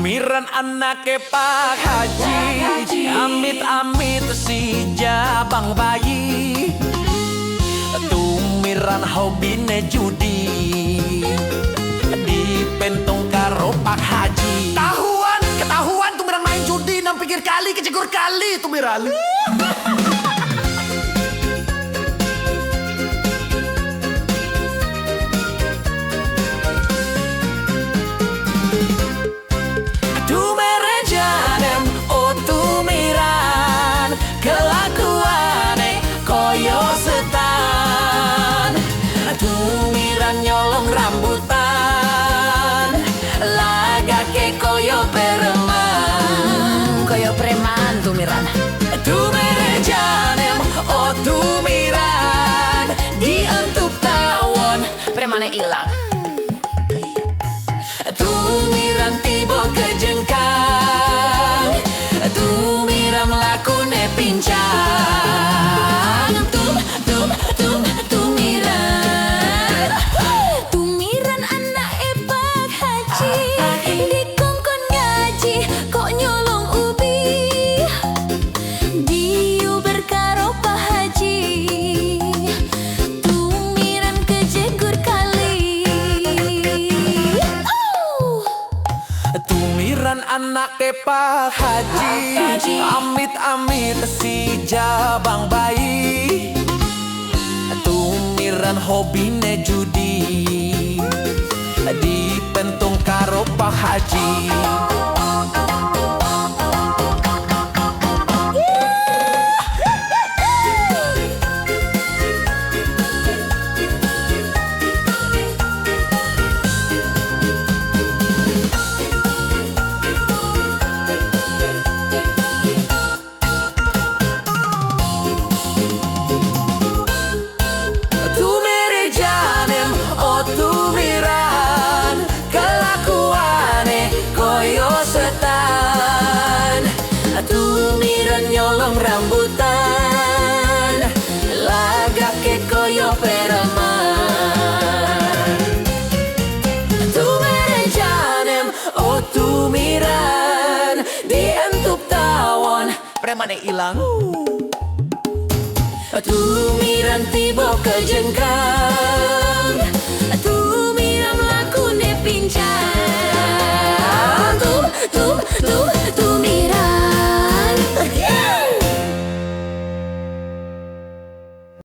Tumiran anake Pak Haji, amit-amit si jabang bayi. Tumiran hobine judi, dipentong karo Pak Haji. Ketahuan tumiran main judi nang pinggir kali, kecegur kali tumiran. Nyolong rambutan, lagake koyo preman, tumiran. Tumerejanem, oh tumiran, dientuk tawon, premane ilang. Tumiran tiba kejengkang, tumiran lakune pincang. Anake Pak Haji, amit-amit si jabang bayi. Tumiran hobine judi, dipentong karo Pak Haji. Tumiran nyolong rambutan, lagake koyo preman. Tumerejanem, oh tumiran, dientuk tawon, premane ilang. Tumiran tiba kejengkang,